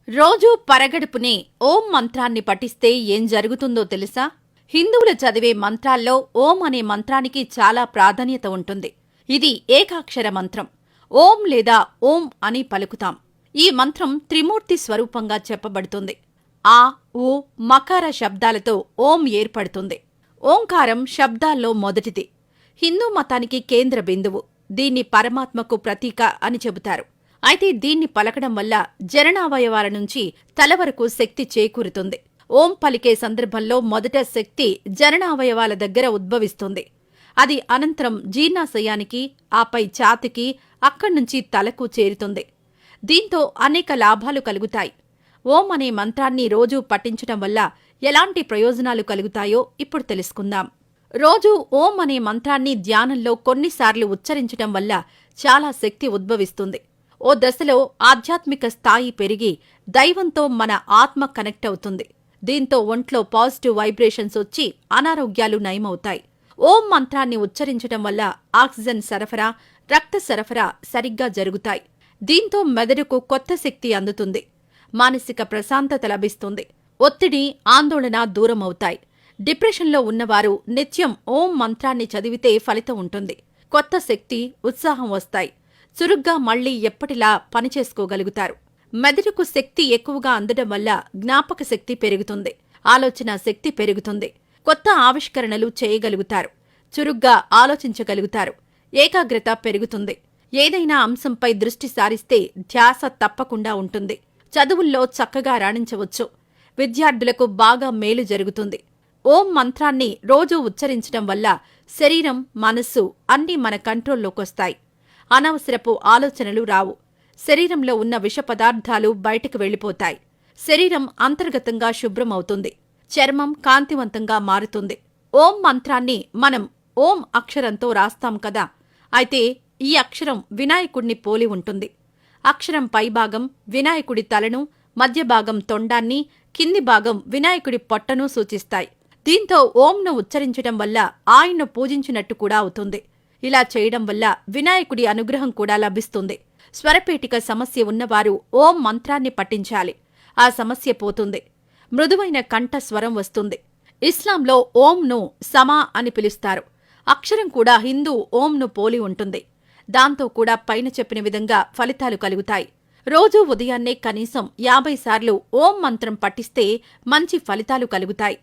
రోజూ పరగడుపునే ఓం మంత్రాన్ని పఠిస్తే ఏం జరుగుతుందో తెలుసా? హిందువులు చదివే మంత్రాల్లో ఓం అనే మంత్రానికి చాలా ప్రాధాన్యత ఉంటుంది. ఇది ఏకాక్షర మంత్రం. ఓం లేదా ఓం అని పలుకుతాం. ఈ మంత్రం త్రిమూర్తి స్వరూపంగా చెప్పబడుతుంది. ఆ, ఊ, మకార శబ్దాలతో ఓం ఏర్పడుతుంది. ఓంకారం శబ్దాల్లో మొదటిది. హిందూ మతానికి కేంద్ర బిందువు. దీన్ని పరమాత్మకు ప్రతీక అని చెబుతారు. అయితే దీన్ని పలకడం వల్ల జననావయవాల నుంచి తల వరకు శక్తి చేకూరుతుంది. ఓం పలికే సందర్భంలో మొదట శక్తి జననావయవాల దగ్గర ఉద్భవిస్తుంది. అది అనంతరం జీర్ణాశయానికి, ఆపై ఛాతీకి, అక్కడ్నుంచి తలకు చేరుతుంది. దీంతో అనేక లాభాలు కలుగుతాయి. ఓం అనే మంత్రాన్ని రోజూ పఠించటం వల్ల ఎలాంటి ప్రయోజనాలు కలుగుతాయో ఇప్పుడు తెలుసుకుందాం. రోజూ ఓం అనే మంత్రాన్ని ధ్యానంలో కొన్నిసార్లు ఉచ్చరించటం వల్ల చాలా శక్తి ఉద్భవిస్తుంది. ఓ దశలో ఆధ్యాత్మిక స్థాయి పెరిగి దైవంతో మన ఆత్మ కనెక్ట్ అవుతుంది. దీంతో ఒంట్లో పాజిటివ్ వైబ్రేషన్స్ వచ్చి అనారోగ్యాలు నయమవుతాయి. ఓం మంత్రాన్ని ఉచ్చరించటం వల్ల ఆక్సిజన్ సరఫరా, రక్త సరఫరా సరిగ్గా జరుగుతాయి. దీంతో మెదడుకు కొత్త శక్తి అందుతుంది. మానసిక ప్రశాంతత లభిస్తుంది. ఒత్తిడి, ఆందోళన దూరమవుతాయి. డిప్రెషన్లో ఉన్నవారు నిత్యం ఓం మంత్రాన్ని చదివితే ఫలితం ఉంటుంది. కొత్త శక్తి, ఉత్సాహం వస్తాయి. చురుగ్గా మళ్లీ ఎప్పటిలా పనిచేసుకోగలుగుతారు. మెదడుకు శక్తి ఎక్కువగా అందడం వల్ల జ్ఞాపక శక్తి పెరుగుతుంది. ఆలోచన శక్తి పెరుగుతుంది. కొత్త ఆవిష్కరణలు చేయగలుగుతారు. చురుగ్గా ఆలోచించగలుగుతారు. ఏకాగ్రత పెరుగుతుంది. ఏదైనా అంశంపై దృష్టి సారిస్తే ధ్యాస తప్పకుండా ఉంటుంది. చదువుల్లో చక్కగా రాణించవచ్చు. విద్యార్థులకు బాగా మేలు జరుగుతుంది. ఓం మంత్రాన్ని రోజూ ఉచ్చరించడం వల్ల శరీరం, మనస్సు అన్నీ మన కంట్రోల్లోకొస్తాయి. అనవసరపు ఆలోచనలు రావు. శరీరంలో ఉన్న విష పదార్థాలు బయటకు వెళ్లిపోతాయి. శరీరం అంతర్గతంగా శుభ్రమవుతుంది. చర్మం కాంతివంతంగా మారుతుంది. ఓం మంత్రాన్ని మనం ఓం అక్షరంతో రాస్తాం కదా. అయితే ఈ అక్షరం వినాయకుడిని పోలి ఉంటుంది. అక్షరం పైభాగం వినాయకుడి తలను, మధ్య భాగం తొండాన్ని, కింది భాగం వినాయకుడి పొట్టను సూచిస్తాయి. దీంతో ఓంను ఉచ్చరించడం వల్ల ఆయన్ను పూజించినట్టు కూడా అవుతుంది. ఇలా చేయడం వల్ల వినాయకుడి అనుగ్రహం కూడా లభిస్తుంది. స్వరపేటిక సమస్య ఉన్నవారు ఓం మంత్రాన్ని పఠించాలి. ఆ సమస్య పోతుంది. మృదువైన కంఠ స్వరం వస్తుంది. ఇస్లాంలో ఓంను సమా అని పిలుస్తారు. అక్షరం కూడా హిందూ ఓంను పోలి ఉంటుంది. దాంతో కూడా పైన చెప్పిన విధంగా ఫలితాలు కలుగుతాయి. రోజూ ఉదయాన్నే కనీసం 50 సార్లు ఓం మంత్రం పఠిస్తే మంచి ఫలితాలు కలుగుతాయి.